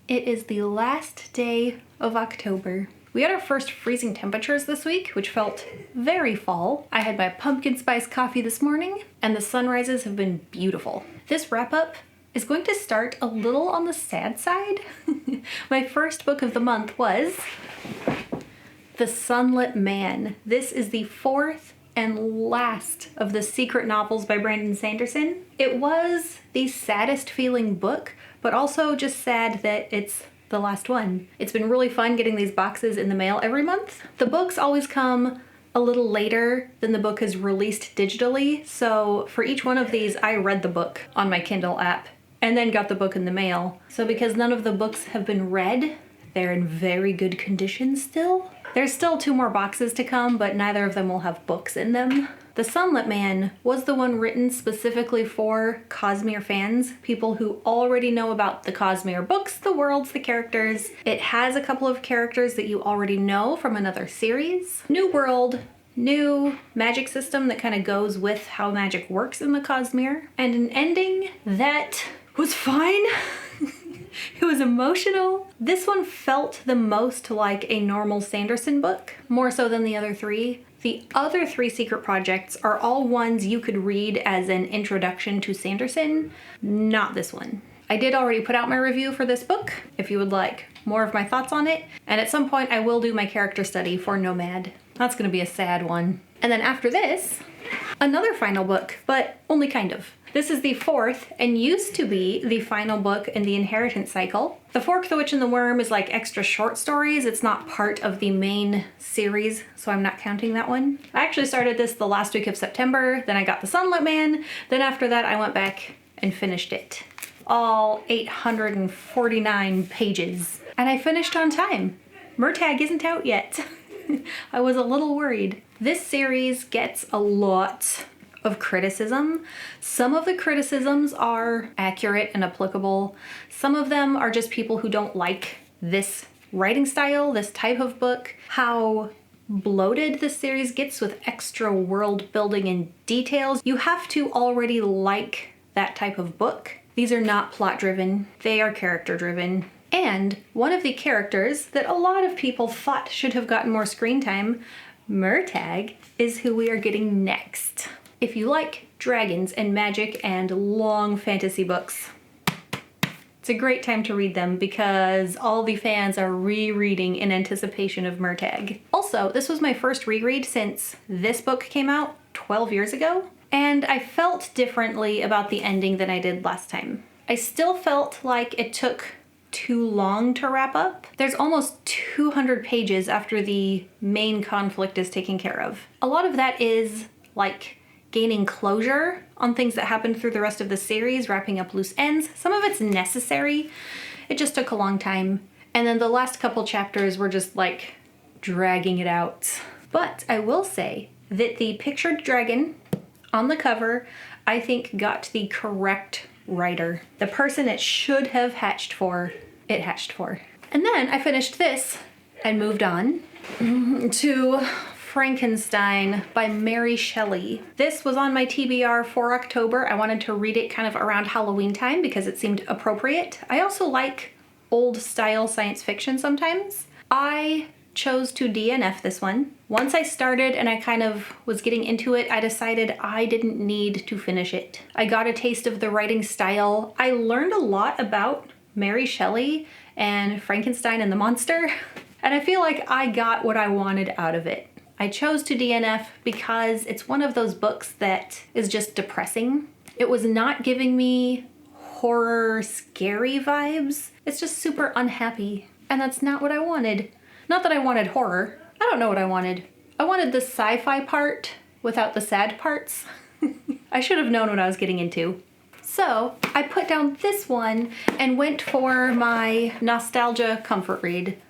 It is the last day of October. We had our first freezing temperatures this week, which felt very fall. I had my pumpkin spice coffee this morning, and the sunrises have been beautiful. This wrap-up is going to start a little on the sad side. My first book of the month was The Sunlet Man. This is the fourth and last of the secret novels by Brandon Sanderson. It was the saddest feeling book, but also just sad that it's the last one. It's been really fun getting these boxes in the mail every month. The books always come a little later than the book is released digitally, so for each one of these I read the book on my Kindle app and then got the book in the mail. So because none of the books have been read, they're in very good condition still. There's still 2 more boxes to come, but neither of them will have books in them. The Sunlet Man was the one written specifically for Cosmere fans, people who already know about the Cosmere books, the worlds, the characters. It has a couple of characters that you already know from another series. New world, new magic system that kind of goes with how magic works in the Cosmere, and an ending that was fine. It was emotional. This one felt the most like a normal Sanderson book, more so than the other 3. The other 3 secret projects are all ones you could read as an introduction to Sanderson, not this one. I did already put out my review for this book, if you would like more of my thoughts on it, and at some point I will do my character study for Nomad. That's gonna be a sad one. And then after this, another final book, but only kind of. This is the 4th and used to be the final book in the Inheritance cycle. The Fork, the Witch, and the Worm is like extra short stories. It's not part of the main series, so I'm not counting that one. I actually started this the last week of September, then I got the Sunlet Man, then after that I went back and finished it. All 849 pages. And I finished on time. Murtagh isn't out yet. I was a little worried. This series gets a lot of criticism. Some of the criticisms are accurate and applicable. Some of them are just people who don't like this writing style, this type of book, how bloated the series gets with extra world building and details. You have to already like that type of book. These are not plot driven, they are character driven. And one of the characters that a lot of people thought should have gotten more screen time, Murtagh, is who we are getting next. If you like dragons and magic and long fantasy books, it's a great time to read them because all the fans are rereading in anticipation of Murtagh. Also, this was my first reread since this book came out 12 years ago, and I felt differently about the ending than I did last time. I still felt like it took too long to wrap up. There's almost 200 pages after the main conflict is taken care of. A lot of that is like gaining closure on things that happened through the rest of the series, wrapping up loose ends. Some of it's necessary. It just took a long time. And then the last couple chapters were just like dragging it out. But I will say that the pictured dragon on the cover, I think got the correct writer. The person it should have hatched for, it hatched for. And then I finished this and moved on to Frankenstein by Mary Shelley. This was on my TBR for October. I wanted to read it kind of around Halloween time because it seemed appropriate. I also like old style science fiction sometimes. I chose to DNF this one. Once I started and I kind of was getting into it, I decided I didn't need to finish it. I got a taste of the writing style. I learned a lot about Mary Shelley and Frankenstein and the monster, and I feel like I got what I wanted out of it. I chose to DNF because it's one of those books that is just depressing. It was not giving me horror, scary vibes. It's just super unhappy, and that's not what I wanted. Not that I wanted horror. I don't know what I wanted. I wanted the sci-fi part without the sad parts. I should have known what I was getting into. So I put down this one and went for my nostalgia comfort read,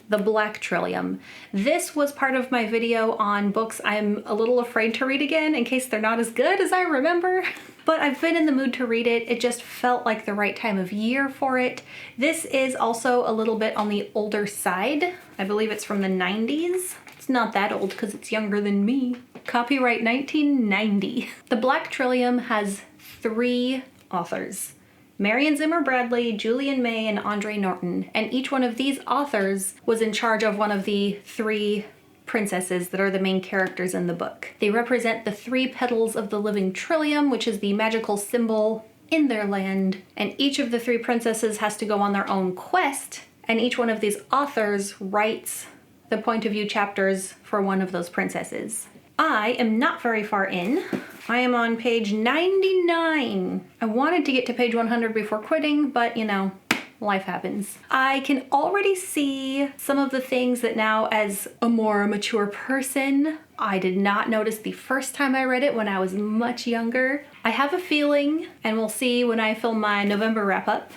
The Black Trillium. This was part of my video on books I'm a little afraid to read again in case they're not as good as I remember. But I've been in the mood to read it. It just felt like the right time of year for it. This is also a little bit on the older side. I believe it's from the 90s. It's not that old because it's younger than me. Copyright 1990. The Black Trillium has 3 authors. Marion Zimmer Bradley, Julian May, and Andre Norton. And each one of these authors was in charge of one of the 3 princesses that are the main characters in the book. They represent the 3 petals of the living trillium, which is the magical symbol in their land. And each of the 3 princesses has to go on their own quest, and each one of these authors writes the point of view chapters for one of those princesses. I am not very far in. I am on page 99. I wanted to get to page 100 before quitting, but you know, life happens. I can already see some of the things that now, as a more mature person, I did not notice the first time I read it when I was much younger. I have a feeling, and we'll see when I film my November wrap-up,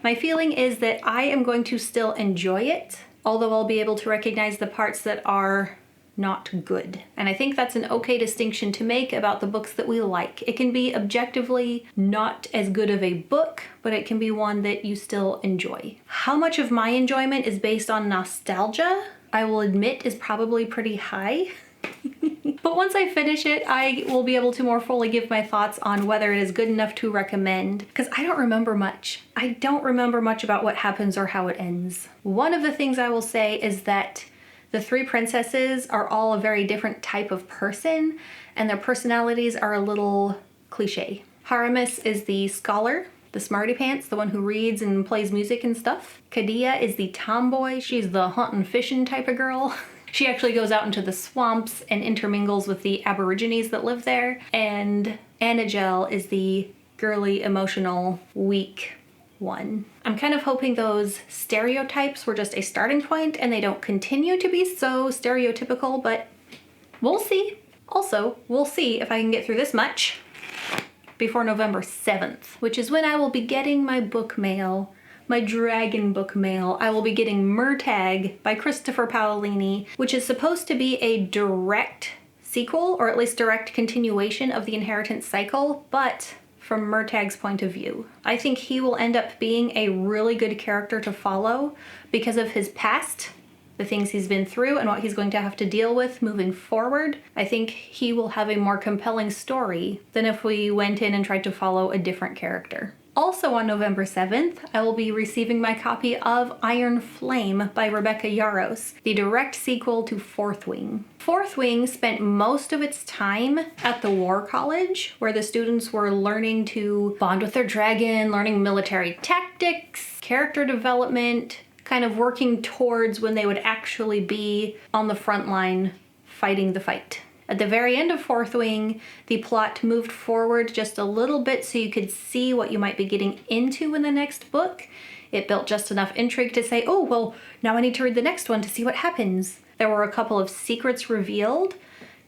my feeling is that I am going to still enjoy it, although I'll be able to recognize the parts that are not good. And I think that's an okay distinction to make about the books that we like. It can be objectively not as good of a book, but it can be one that you still enjoy. How much of my enjoyment is based on nostalgia, I will admit is probably pretty high. But once I finish it, I will be able to more fully give my thoughts on whether it is good enough to recommend, because I don't remember much. I don't remember much about what happens or how it ends. One of the things I will say is that the 3 princesses are all a very different type of person, and their personalities are a little cliche. Haramis is the scholar, the smarty pants, the one who reads and plays music and stuff. Kadia is the tomboy. She's the huntin' fishin' type of girl. She actually goes out into the swamps and intermingles with the aborigines that live there. And Annagel is the girly, emotional, weak one. I'm kind of hoping those stereotypes were just a starting point and they don't continue to be so stereotypical, but we'll see. Also, we'll see if I can get through this much before November 7th, which is when I will be getting my book mail, my dragon book mail. I will be getting Murtagh by Christopher Paolini, which is supposed to be a direct sequel, or at least direct continuation of the Inheritance cycle, but from Murtagh's point of view. I think he will end up being a really good character to follow because of his past, the things he's been through, and what he's going to have to deal with moving forward. I think he will have a more compelling story than if we went in and tried to follow a different character. Also on November 7th, I will be receiving my copy of Iron Flame by Rebecca Yarros, the direct sequel to Fourth Wing. Fourth Wing spent most of its time at the War College, where the students were learning to bond with their dragon, learning military tactics, character development, kind of working towards when they would actually be on the front line fighting the fight. At the very end of Fourth Wing, the plot moved forward just a little bit so you could see what you might be getting into in the next book. It built just enough intrigue to say, oh, well, now I need to read the next one to see what happens. There were a couple of secrets revealed,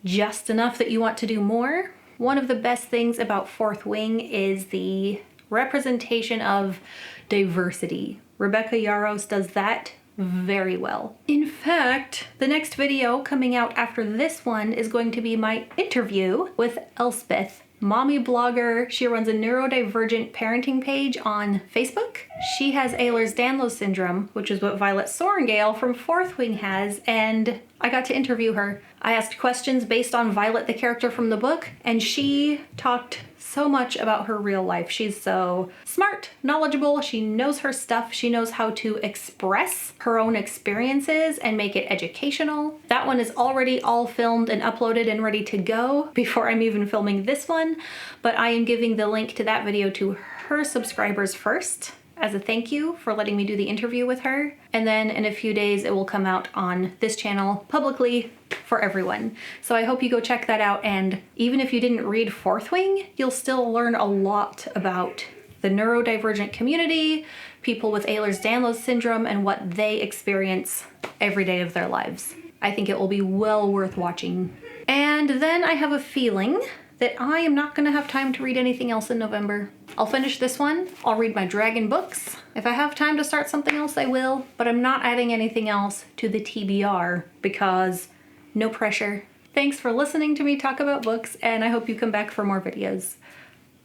just enough that you want to do more. One of the best things about Fourth Wing is the representation of diversity. Rebecca Yarros does that very well. In fact, the next video coming out after this one is going to be my interview with Elspeth, mommy blogger. She runs a neurodivergent parenting page on Facebook. She has Ehlers-Danlos syndrome, which is what Violet Sorrengail from Fourth Wing has, and I got to interview her. I asked questions based on Violet, the character from the book, and she talked so much about her real life. She's so smart, knowledgeable, she knows her stuff, she knows how to express her own experiences and make it educational. That one is already all filmed and uploaded and ready to go before I'm even filming this one, but I am giving the link to that video to her subscribers first as a thank you for letting me do the interview with her. And then in a few days, it will come out on this channel publicly for everyone. So I hope you go check that out. And even if you didn't read Fourth Wing, you'll still learn a lot about the neurodivergent community, people with Ehlers-Danlos syndrome, and what they experience every day of their lives. I think it will be well worth watching. And then I have a feeling that I am not going to have time to read anything else in November. I'll finish this one, I'll read my dragon books. If I have time to start something else, I will, but I'm not adding anything else to the TBR because no pressure. Thanks for listening to me talk about books, and I hope you come back for more videos.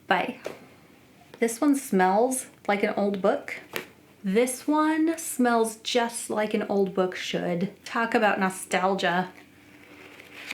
Bye. This one smells like an old book. This one smells just like an old book should. Talk about nostalgia.